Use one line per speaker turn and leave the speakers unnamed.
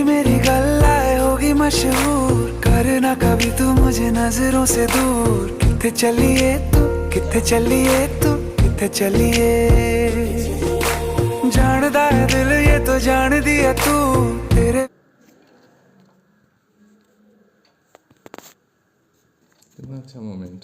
मेरी गल्लाए होगी मशहूर, करना कभी तू मुझे नजरों से दूर। किथे चलिए तू, किथे चलिए तू, किथे चलिए। जानदा है दिल ये तो जान दिया तू, तेरे
कितना अच्छा मोमेंट।